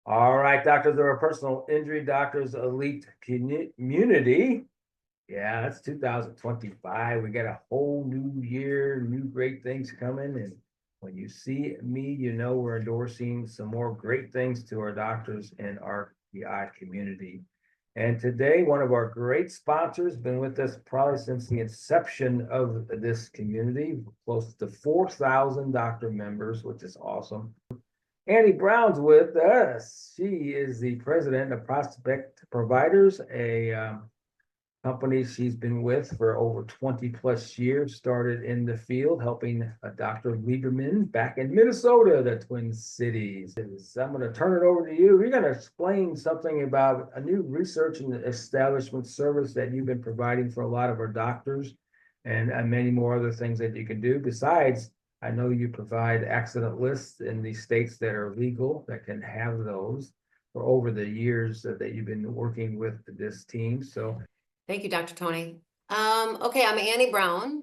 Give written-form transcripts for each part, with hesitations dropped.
All right, Doctors of our Personal Injury Doctors Elite Community. Yeah, that's 2025. We got a whole new year, new great things coming. And when you see me, you know we're endorsing some more great things to our doctors and our PI community. And today, one of our great sponsors, been with us probably since the inception of this community, close to 4,000 doctor members, which is awesome. Annie Brown's with us. She is the president of Prospect Providers, a company she's been with for over 20 plus years, started in the field helping Dr. Lieberman back in Minnesota, the Twin Cities. I'm going to turn it over to you. You're going to explain something about a new research and establishment service that you've been providing for a lot of our doctors and many more other things that you can do. Besides, I know you provide accident lists in the states that are legal that can have those for over the years that you've been working with this team. So Thank you, Dr. Tony. Okay, I'm Annie Brown.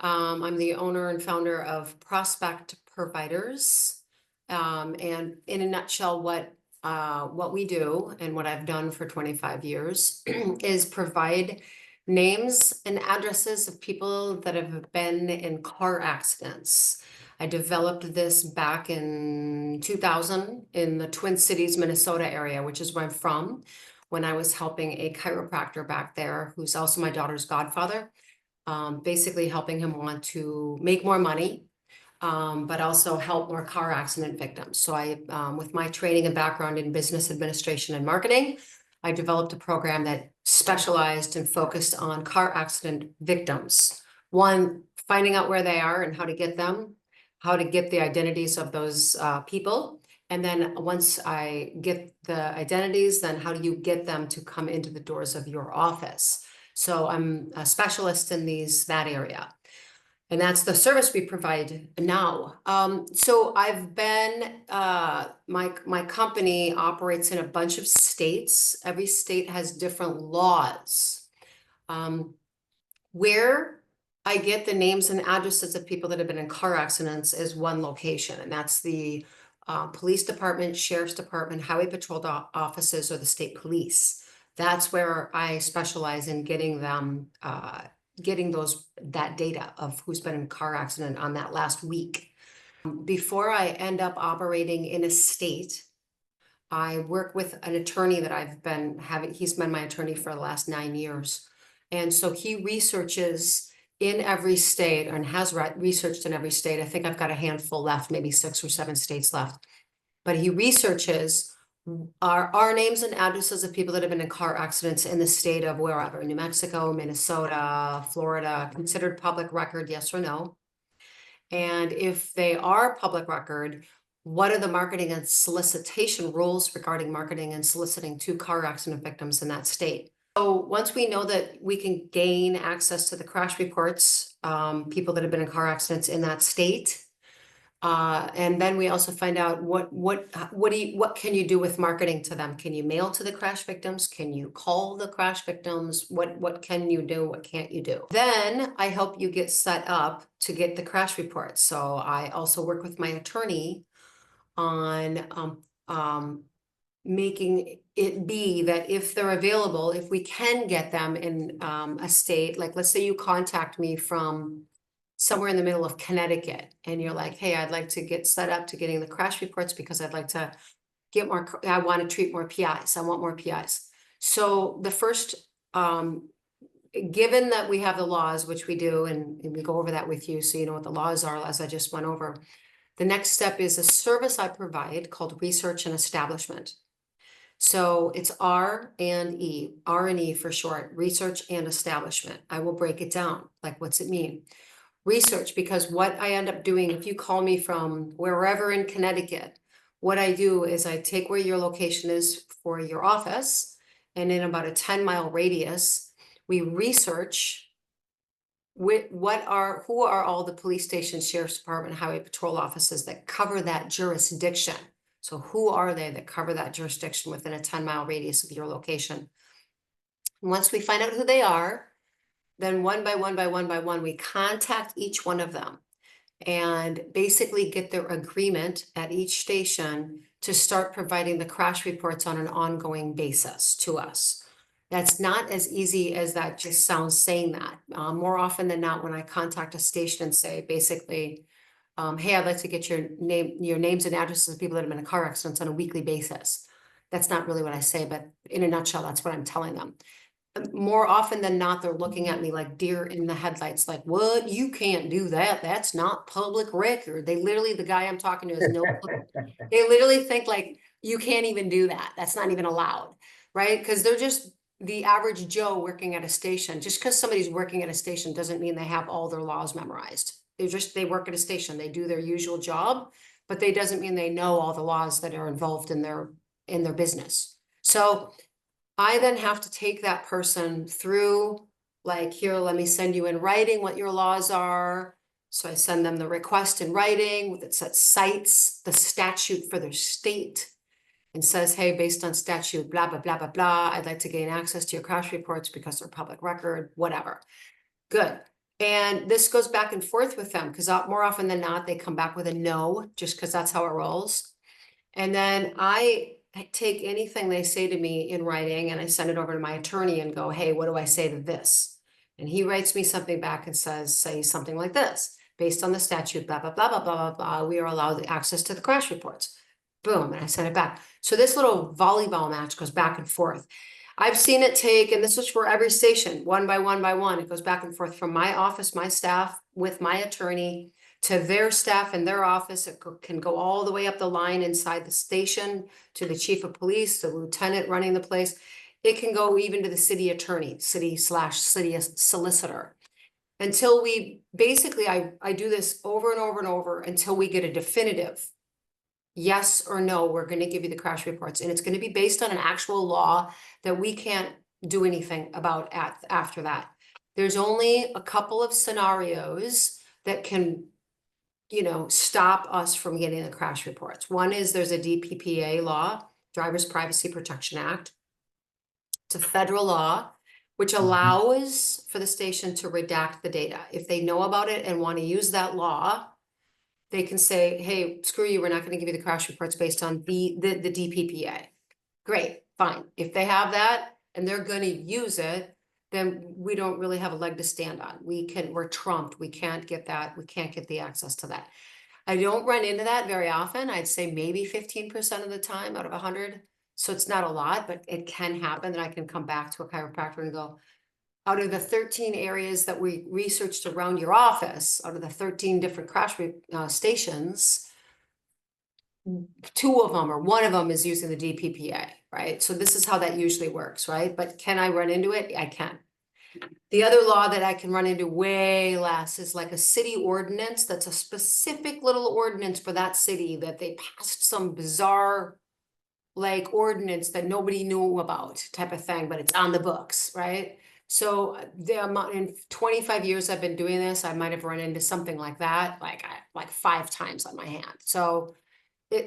I'm the owner and founder of Prospect Providers. And in a nutshell, what we do and what I've done for 25 years is provide names and addresses of people that have been in car accidents. I developed this back in 2000 in the Twin Cities, Minnesota area, which is where I'm from, when I was helping a chiropractor back there, who's also my daughter's godfather, basically helping him want to make more money, but also help more car accident victims. So with my training and background in business administration and marketing, I developed a program that specialized and focused on car accident victims. One, finding out where they are and how to get them, how to get the identities of those people. And then once I get the identities, then how do you get them to come into the doors of your office? So I'm a specialist in that area. And that's the service we provide now. So I've been, my company operates in a bunch of states. Every state has different laws. Where I get the names and addresses of people that have been in car accidents is one location, and that's the police department, sheriff's department, highway patrol offices, or the state police. That's where I specialize in getting them, getting that data of who's been in a car accident on that last week. Before I end up operating in a state, I work with an attorney that I've been having. He's been my attorney for the last 9 years. And so he researches in every state and has researched in every state. I think I've got a handful left, maybe 6 or 7 states left. But he researches our names and addresses of people that have been in car accidents in the state of wherever, New Mexico, Minnesota, Florida, considered public record, yes or no. And if they are public record, what are the marketing and solicitation rules regarding marketing and soliciting to car accident victims in that state? So once we know that we can gain access to the crash reports, people that have been in car accidents in that state, and then we also find out what can you do with marketing to them? Can you mail to the crash victims? Can you call the crash victims? What can you do? What can't you do? Then I help you get set up to get the crash reports. So I also work with my attorney on making it be that if they're available, if we can get them in a state, like let's say you contact me from somewhere in the middle of Connecticut and you're like, hey, I'd like to get set up to getting the crash reports because I'd like to get more, I want to treat more PIs. I want more PIs. So the first, given that we have the laws, which we do, and we go over that with you so you know what the laws are, as I just went over, the next step is a service I provide called research and establishment. So it's R&E for short, research and establishment. I will break it down. Like, what's it mean? Research, because what I end up doing, if you call me from wherever in Connecticut, what I do is I take where your location is for your office, and in about a 10-mile radius, we research who are all the police stations, sheriff's department, highway patrol offices that cover that jurisdiction. So who are they that cover that jurisdiction within a 10-mile radius of your location? And once we find out who they are, then one by one, we contact each one of them and basically get their agreement at each station to start providing the crash reports on an ongoing basis to us. That's not as easy as that just sounds saying that. More often than not, when I contact a station and say, basically, hey, I'd like to get your names and addresses of people that have been in car accidents on a weekly basis. That's not really what I say, but in a nutshell, that's what I'm telling them. More often than not, they're looking at me like deer in the headlights, like, what? You can't do that. That's not public record. They literally, the guy I'm talking to is no, they literally think like, you can't even do that. That's not even allowed, right? Because they're just the average Joe working at a station. Just because somebody's working at a station doesn't mean they have all their laws memorized. They work at a station, they do their usual job, but they doesn't mean they know all the laws that are involved in their business. So I then have to take that person through, like, here, let me send you in writing what your laws are. So I send them the request in writing that cites the statute for their state and says, hey, based on statute, blah, blah, blah, blah, blah, I'd like to gain access to your crash reports because they're public record, whatever. Good. And this goes back and forth with them because more often than not, they come back with a no, just because that's how it rolls. And then I take anything they say to me in writing and I send it over to my attorney and go, hey, what do I say to this? And he writes me something back and says, say something like this, based on the statute, blah, blah, blah, blah, blah, blah, blah, we are allowed access to the crash reports. Boom, and I send it back. So this little volleyball match goes back and forth. I've seen it take, and this was for every station, one by one by one. It goes back and forth from my office, my staff, with my attorney, to their staff in their office. It can go all the way up the line inside the station to the chief of police, the lieutenant running the place. It can go even to the city attorney, city solicitor. Until we, basically, I do this over and over and over until we get a definitive yes or no, we're going to give you the crash reports. And it's going to be based on an actual law that we can't do anything about after that. There's only a couple of scenarios that can, stop us from getting the crash reports. One is there's a DPPA law, Driver's Privacy Protection Act. It's a federal law, which allows for the station to redact the data. If they know about it and want to use that law, they can say, hey, screw you, we're not going to give you the crash reports based on the DPPA. Great, fine. If they have that and they're going to use it, then we don't really have a leg to stand on. We're trumped. We can't get that. We can't get the access to that. I don't run into that very often. I'd say maybe 15% of the time out of 100. So it's not a lot, but it can happen that I can come back to a chiropractor and go, out of the 13 areas that we researched around your office, out of the 13 different crash stations, 2 of them or 1 of them is using the DPPA, right? So this is how that usually works, right? But can I run into it? I can. The other law that I can run into way less is like a city ordinance that's a specific little ordinance for that city that they passed some bizarre like ordinance that nobody knew about type of thing, but it's on the books, right? So in 25 years I've been doing this, I might have run into something like that, like 5 times on my hand. So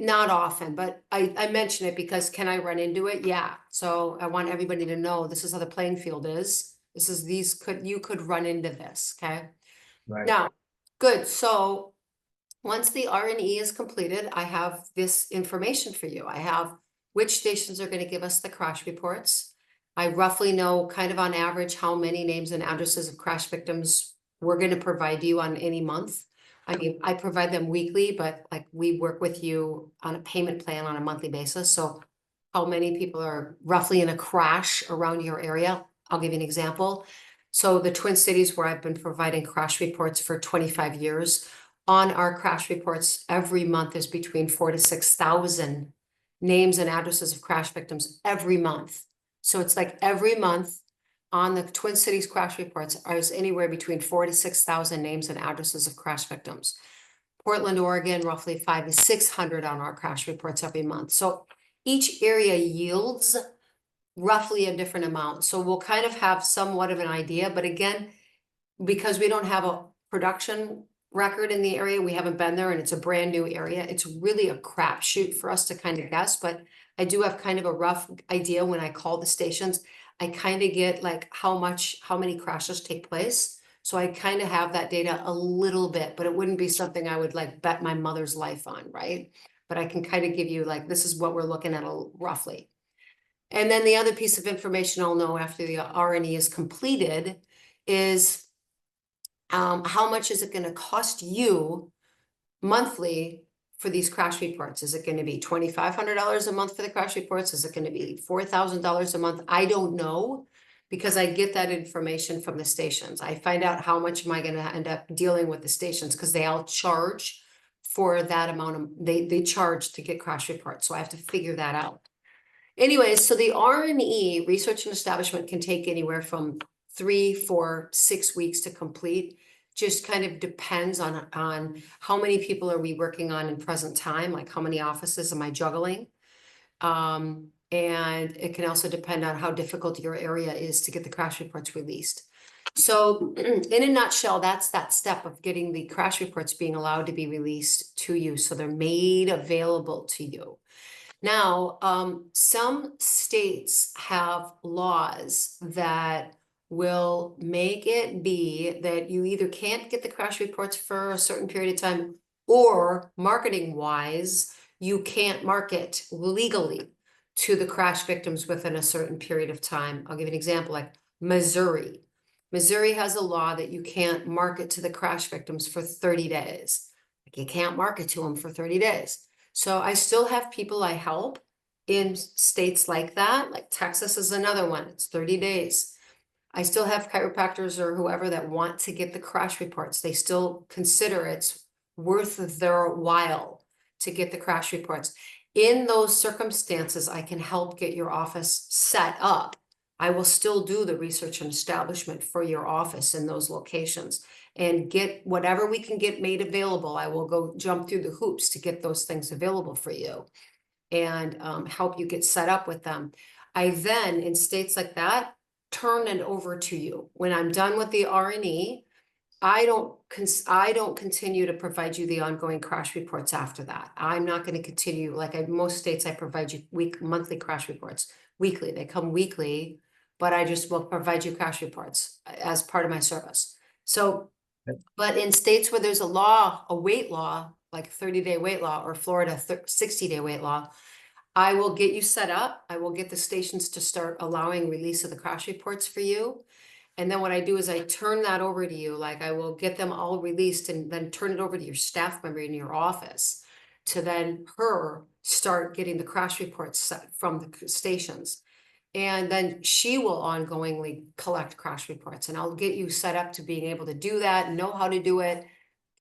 not often, but I mention it because can I run into it? Yeah. So I want everybody to know this is how the playing field is. You could run into this. Okay. Right. Now, good. So once the R&E is completed, I have this information for you. I have which stations are going to give us the crash reports. I roughly know kind of on average how many names and addresses of crash victims we're going to provide you on any month. I mean, I provide them weekly, but like we work with you on a payment plan on a monthly basis. So how many people are roughly in a crash around your area? I'll give you an example. So the Twin Cities, where I've been providing crash reports for 25 years, on our crash reports every month is between 4,000 to 6,000 names and addresses of crash victims every month. So it's like every month on the Twin Cities crash reports is anywhere between 4,000 to 6,000 names and addresses of crash victims. Portland, Oregon, roughly 500 to 600 on our crash reports every month. So each area yields roughly a different amount. So we'll kind of have somewhat of an idea, but again, because we don't have a production record in the area, we haven't been there and it's a brand new area, it's really a crapshoot for us to kind of guess, but I do have kind of a rough idea when I call the stations. I kind of get like how many crashes take place. So I kind of have that data a little bit, but it wouldn't be something I would like bet my mother's life on, right? but I can kind of give you like, this is what we're looking at roughly. And then the other piece of information I'll know after the R&E is completed is how much is it going to cost you monthly for these crash reports? Is it going to be $2,500 a month for the crash reports? Is it going to be $4,000 a month? I don't know, because I get that information from the stations. I find out how much am I going to end up dealing with the stations, because they all charge for that amount of, they charge to get crash reports. So I have to figure that out. Anyways, so the R&E, research and establishment, can take anywhere from 3, 4, 6 weeks to complete. Just kind of depends on how many people are we working on in present time, like how many offices am I juggling? And it can also depend on how difficult your area is to get the crash reports released. So in a nutshell, that's that step of getting the crash reports being allowed to be released to you, so they're made available to you. Now, some states have laws that will make it be that you either can't get the crash reports for a certain period of time, or marketing wise, you can't market legally to the crash victims within a certain period of time. I'll give you an example, like Missouri. Missouri has a law that you can't market to the crash victims for 30 days. Like, you can't market to them for 30 days. So I still have people I help in states like that, like Texas is another one, it's 30 days. I still have chiropractors or whoever that want to get the crash reports. They still consider it's worth their while to get the crash reports. In those circumstances, I can help get your office set up. I will still do the research and establishment for your office in those locations, and get whatever we can get made available. I will go jump through the hoops to get those things available for you, and help you get set up with them. I then, in states like that, turn it over to you. When I'm done with the R&E, I don't continue to provide you the ongoing crash reports after that. I'm not going to continue, like most states, I provide you monthly crash reports. Weekly, they come weekly, but I just will provide you crash reports as part of my service. So, but in states where there's a weight law, like 30-day weight law, or Florida 60-day weight law, I will get you set up. I will get the stations to start allowing release of the crash reports for you. And then what I do is I turn that over to you. Like, I will get them all released and then turn it over to your staff member in your office to then start getting the crash reports set from the stations. And then she will ongoingly collect crash reports, and I'll get you set up to being able to do that, know how to do it.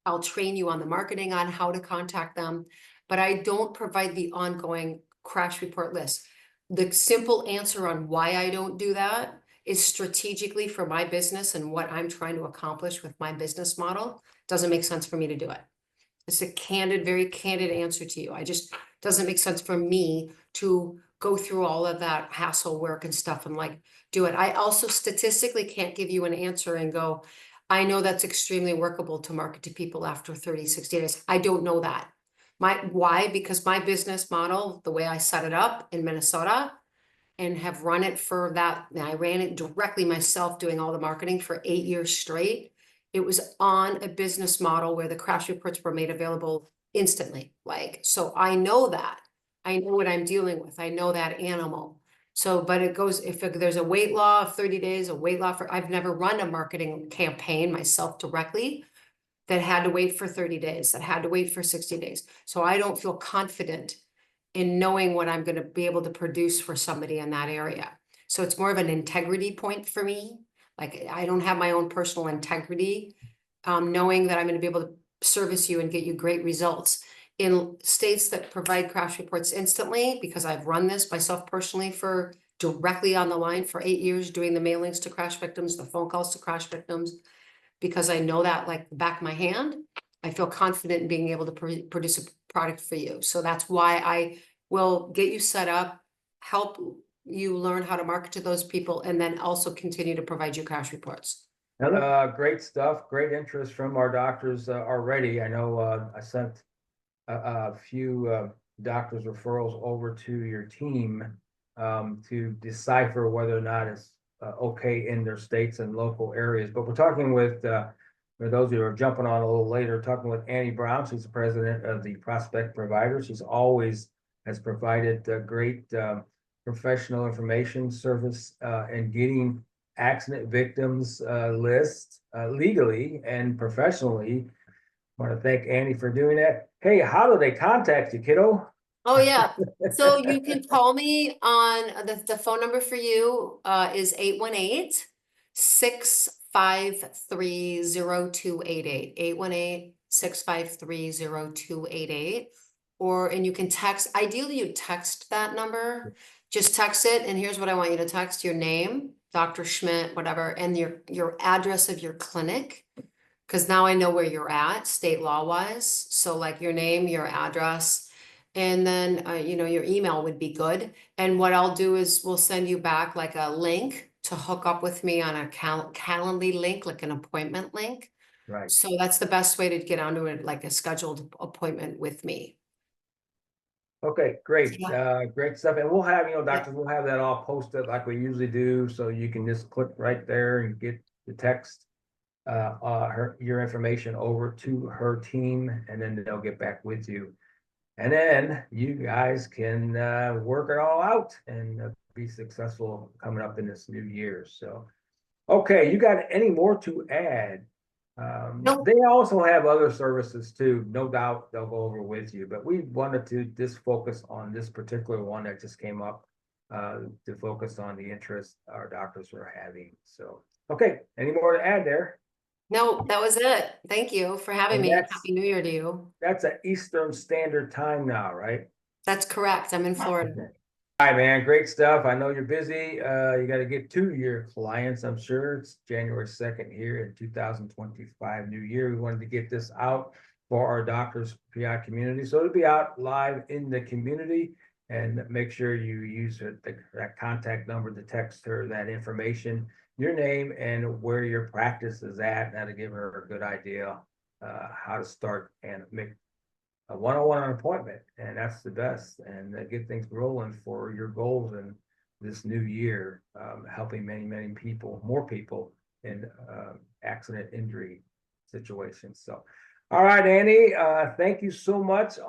I'll train you on the marketing on how to contact them, but I don't provide the ongoing crash report list. The simple answer on why I don't do that is strategically for my business and what I'm trying to accomplish with my business model. Doesn't make sense for me to do it. It's a very candid answer to you. I just, doesn't make sense for me to go through all of that hassle work and stuff and like do it. I also statistically can't give you an answer and go, I know that's extremely workable to market to people after 30, 60 days. I don't know that. Why? Because my business model, the way I set it up in Minnesota and have run it for that, and I ran it directly myself, doing all the marketing for 8 years straight. It was on a business model where the crash reports were made available instantly. Like, so I know that. I know what I'm dealing with. I know that animal. So, but it goes, if there's a weight law of 30 days, a weight law for, I've never run a marketing campaign myself directly that had to wait for 30 days, that had to wait for 60 days. So I don't feel confident in knowing what I'm going to be able to produce for somebody in that area. So it's more of an integrity point for me. Like, I don't have my own personal integrity, knowing that I'm going to be able to service you and get you great results. In states that provide crash reports instantly, because I've run this myself personally for directly on the line for 8 years, doing the mailings to crash victims, the phone calls to crash victims, because I know that like the back of my hand, I feel confident in being able to produce a product for you. So that's why I will get you set up, help you learn how to market to those people, and then also continue to provide you crash reports. Great stuff, great interest from our doctors already. I know I sent a few doctors' referrals over to your team to decipher whether or not it's okay in their states and local areas. But we're talking with For those who are jumping on a little later, talking with Annie Brown, she's the president of the Prospect Provider. She's always has provided great professional information service and getting accident victims lists legally and professionally. I want to thank Annie for doing that. Hey, how do they contact you, kiddo? Oh, yeah. So you can call me on the phone number for you is 818-653-0288. 818-653-0288. And you can text, ideally you text that number. Just text it, and here's what I want you to text: your name, Dr. Schmidt, whatever, and your address of your clinic. Because now I know where you're at, state law wise. So like your name, your address, and then your email would be good. And what I'll do is we'll send you back like a link to hook up with me on a Calendly link, like an appointment link. Right. So that's the best way to get onto it, like a scheduled appointment with me. Okay, great. Yeah. Great stuff. And we'll have, doctors, we'll have that all posted like we usually do. So you can just click right there and get the text, your information over to her team, and then they'll get back with you. And then you guys can work it all out and be successful coming up in this new year. So, okay, you got any more to add? Nope. They also have other services too, no doubt they'll go over with you, but we wanted to just focus on this particular one that just came up to focus on the interest our doctors are having. So, okay, any more to add there? No, that was it. Thank you for having And me. that's Happy New Year to you. an Eastern Standard Time now, right? That's correct. I'm in Florida. Hi, man. Great stuff. I know you're busy. You got to get to your clients, I'm sure. It's January 2nd here in 2025, new year. We wanted to get this out for our doctors PI community. So it'll be out live in the community, and make sure you use that contact number to text her that information, your name and where your practice is at. That'll give her a good idea how to start and make a one-on-one appointment, and that's the best, and get things rolling for your goals in this new year, helping many people, more people in accident injury situations. So, all right, Annie, thank you so much.